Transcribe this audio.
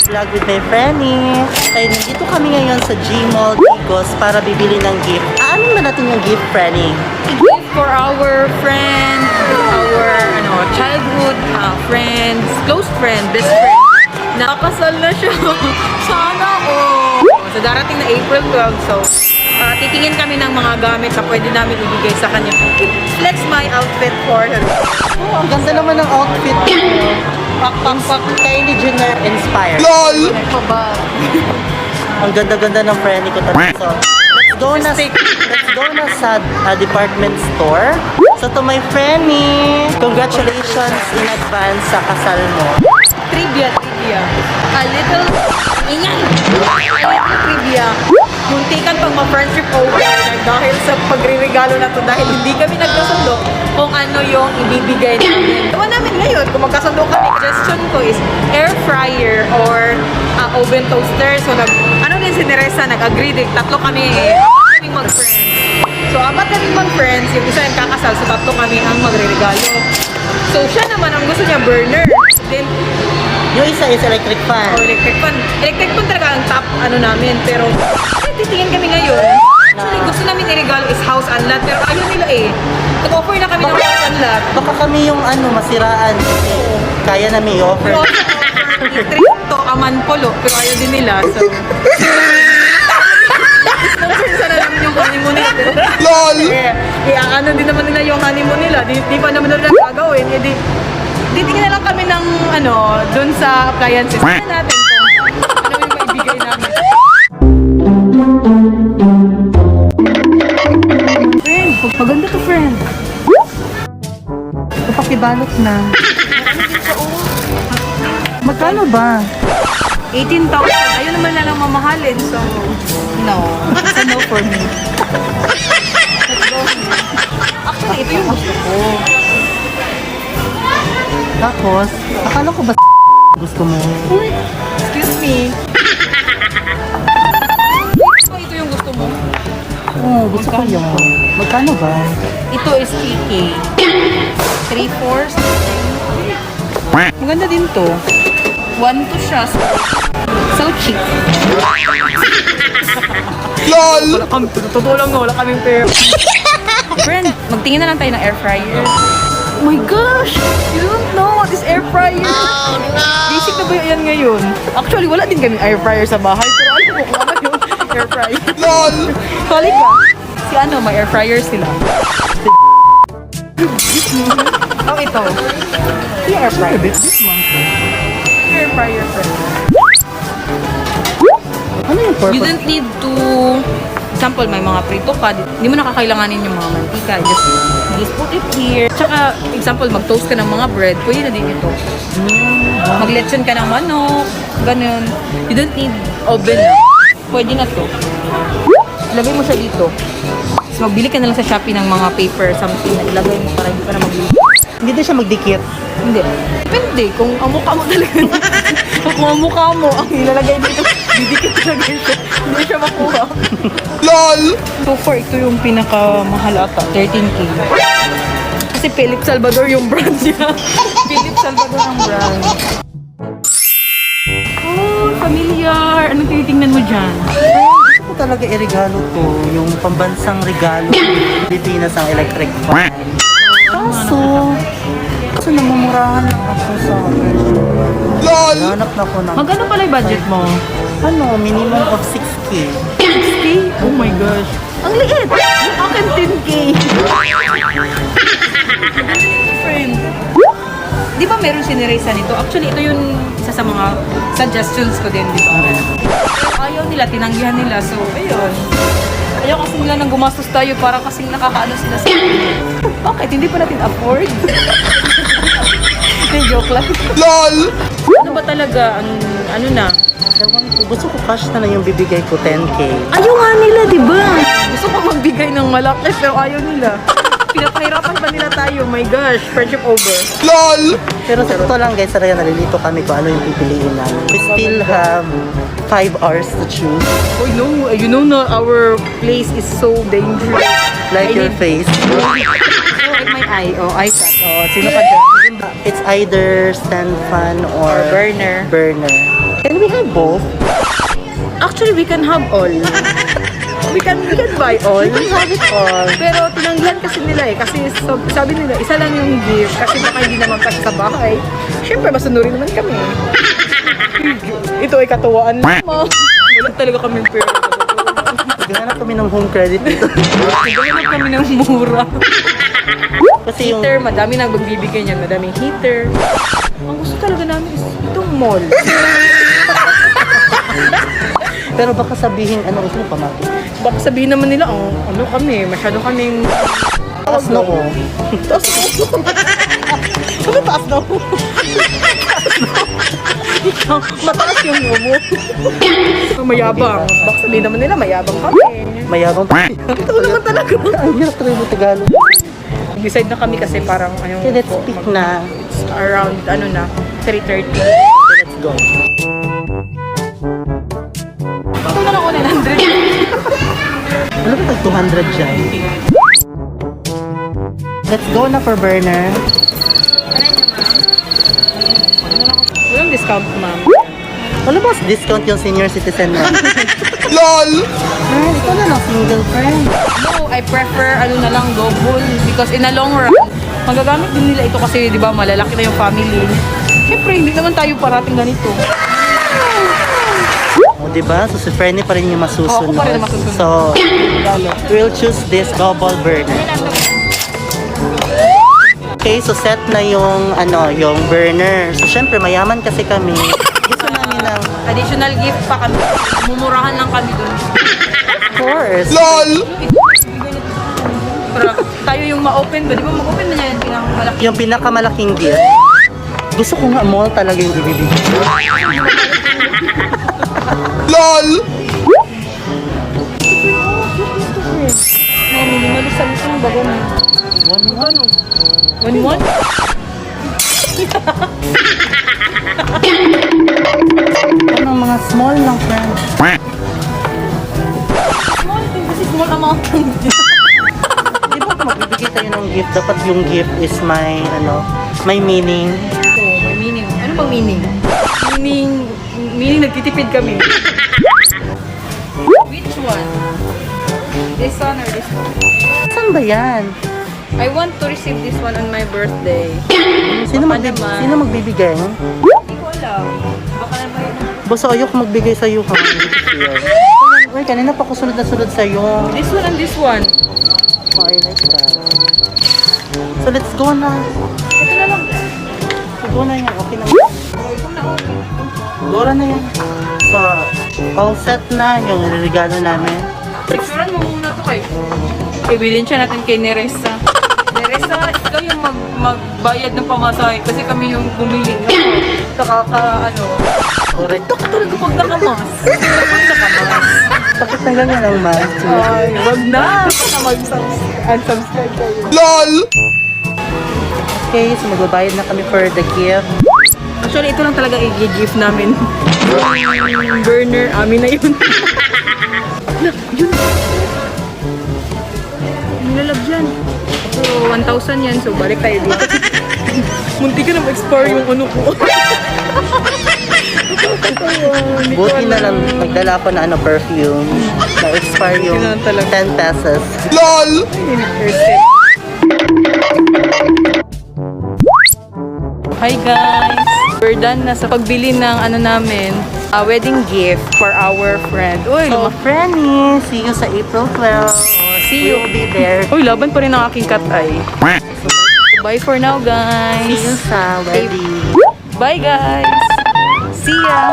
vlog with my friendie. Ay, nandito kami ngayon sa Gmall Digos para bibili ng gift. Ano ba natin yung gift, friendie? Gift for our friend, our childhood friends, close friend, best friend. Nakakasal na siya. Sana So darating na April 12, so titingin kami ng mga gamit na pwede namin ibigay sa kanya. Flex my outfit for her. Oh, ang ganda naman ng outfit. Pak Kylie Jenner inspired. LOL! Ang ganda-ganda ng friendie ko talaga. So, let's go na sa department store. So to my friendie, congratulations in advance sa kasal mo. Trivia. A little trivia. Muntikan pang ma-friendship over dahil sa pagre-regalo na to dahil hindi kami nagkasundo kung ano yung ibibigay namin. Ewan namin ngayon, kung magkasundo kami, suggestion ko is air fryer or oven toaster. So din si Neresa, nag-agree din. Tatlo kami mag-friends. So apat kami mag-friends, yung isa yung kakasal, so tatlo kami ang magre-regalo. So siya naman, ang gusto niya burner. Then Yung isa is electric fan. electric fan. Electric fan talaga ang top namin. Pero titingin kami ngayon. Actually, gusto namin i-regalo is house and lot. Pero ayaw nila eh. Nag-offer na kami ng house and lot. Baka kami yung masiraan. Kaya namin i-offer. Electric to, aman polo. Pero ayaw din nila. So, sponsor sana namin yung honeymoon nila. LOL! Ano din naman nila yung honeymoon nila. Di pa naman nila gagawin. Titingin na lang kami ng dun sa appliances. Tingnan natin kung ano yung maibigay namin. Friend, maganda to, friend. Pakibalot na. Magkano ba? 18,000. Ayun naman na lang mamahalin. So, no. It's a no for me. Let's go. Actually, ito yung gusto ko. Tapos, akala ko ba gusto mo? Uy, excuse me. Ito yung gusto mo. Oo, gusto ko yun. Magkano ba? Ito is 3K. 3/4. Maganda din to. 1 to siya. So cheap. LOL! Totoo lang wala kaming pera. Friend, magtingin na lang tayo ng air fryer. Oh my gosh! You don't know this air fryer. Oh no! Basic na ba yan ngayon? Actually, wala din kaming air fryer sa bahay. Pero alam mo kung ano yung air fryer. LOL! Solid ba? Si may air fryer sila. Oh, ito. Yung air fryer. Air fryer, friend. Ano yung purpose? You don't need to, example, may mga prito ka, hindi mo nakakailanganin yung mga mantika. Just put it here. Tsaka, example, mag-toast ka ng mga bread, pwede na din ito. Mag-lechon ka ng manok, ganun. You don't need oven na. Pwede na to. Ilagay mo siya dito. Tapos magbili ka na lang sa Shopee ng mga paper, something na ilagay mo para hindi ka na magbili. Hindi din siya magdikit. Hindi. Depende kung ang mukha mo talaga. Kung ang mukha mo, ang ilalagay dito, didikit talaga siya. Hindi siya makuha. LOL! So far, ito yung pinakamahal ata, 13K. Kasi Philip Salvador yung brand niya. Philip Salvador ang brand. Oh, familiar. Anong tinitingnan mo dyan? Gusto ko talaga i-regalo to. Yung pambansang regalo ng Pilipinas ang electric fan. Kaso namumurahan lang ako sa LOL! Hanap na ako ng Magkano pala yung budget mo? minimum of 6K. 6K? Oh my gosh. Ang liit! Yung akin 10K. Friend. Di ba meron si Neresa nito? Actually, ito yung isa sa mga suggestions ko din dito. Ayaw nila, tinanggihan nila. So, ayun. Ayaw kasi nila nang gumastos tayo para kasing nakakaano sila sa Bakit? Hindi pa natin afford? Hindi, joke lang. LOL! Ano ba talaga ang ano na? Ewan ko, gusto ko cash na lang yung bibigay ko 10K. Ayaw nga nila, di ba? Gusto ko magbigay ng malaki pero ayaw nila. Pinapahirapan pa nila tayo. My gosh, friendship over. LOL! Pero sa totoo lang guys, talaga nalilito kami kung ano yung pipiliin namin. We still have 5 hours to choose. Oh no, you know na our place is so dangerous. Like your face. Oh, like my eye. Oh, eye cut. Oh, sino ka dyan? It's either stand fan or Burner. burner. Can we have both? Actually, we can have all. We can buy all. We can have it all. Pero tinanggihan kasi nila eh. Kasi sabi nila, isa lang yung gift. Kasi baka hindi naman kasi sa bahay. Siyempre, masunurin naman kami. Ito ay katuwaan lang mo. Wala talaga kami pera. Naghanap kami ng home credit dito. Naghanap kami ng mura. Kasi yung... Heater, madami nang magbibigay niyan. Madaming heater. Ang gusto talaga namin is itong mall. Pero baka sabihin, ano gusto mo pamati? Baka sabihin naman nila, oh, ano kami, masyado kaming... Taas na ko. Taas na ako. Ano taas na ako? Ikaw, mataas yung mo. Mayabang. Baka sabihin naman nila, mayabang kami. Mayabang pa. Ito naman talaga. Ang hirap talaga mo Tagalog. Decide na kami kasi parang, ayun, Okay, let's speak na. It's around, 3:30. Let's go. Ito na lang ako 900. Ano ba tag 200 dyan? Let's go na for burner. Walang discount, ma'am. Wala ba discount yung senior citizen mo? LOL! Friend, ikaw na lang single friend. No, I prefer na lang double because in a long run, magagamit din nila ito kasi 'di ba malalaki na yung family. Siyempre, hindi naman tayo parating ganito. O diba? So si Frenny pa rin yung masusunod. Ako pa rin ang masusunod. So, we'll choose this double burner. Okay, so set na yung yung burner. So syempre mayaman kasi kami. Gusto namin ng Additional gift pa kami. Mumurahan lang kami doon. of course. LOL! Para tayo yung ma-open ba? Di ba mag-open na niya yung pinakamalaki? Yung pinakamalaking gift. Gusto ko nga mall talaga yung ibibigay. LOL! Minimalisan ito yung bago na. One. One? Ano mga small lang friend. Small thing kasi small amount. Di ba kung magbibigay tayo ng gift, dapat yung gift is may may meaning. Oo, may meaning. Ano bang meaning? Meaning nagtitipid kami. Which one? This one or this one? Saan ba yan? I want to receive this one on my birthday. Sino, Baka naman. sino magbibigay? Hindi ko alam. Baka naman yun. Basta ayoko magbigay sa'yo ha. Uy, kanina pa ako sunod na sunod sa'yo. This one and this one. Oh, I like that. So let's go na. Ito na lang. So go na yan. Okay na. Ito na okay. Gora na yan. So, all set na yung regalo namin. Picturean mo muna ito kayo. Ibilin siya natin kay Neresa. Neresa, ikaw yung magbayad ng pamasahe kasi kami yung bumili. Correct. Ito ka talaga pag nakamas. Pag nakamas. Bakit na ganyan ang mask? Ay, wag na. Baka mag-unsubscribe kayo. LOL! Okay, so magbabayad na kami for the gift. Actually, ito lang talaga i-gift namin. Yung burner, amin na yun. Yun. Nilalagyan. So, 1,000 yan. So, balik tayo dito. Munti ka na mag-expire yung ano ko. Buti na lang, nagdala ako na perfume. Na-expire yung Buti na lang talaga. 10 pesos. LOL! Hi guys! We're done na sa pagbili ng namin, wedding gift for our friend. Uy, So, Frenny, see you sa April 12. see you. We'll be there. Uy, laban pa rin ang aking cat eye. Bye for now, guys. See you sa wedding. Bye, guys. See ya.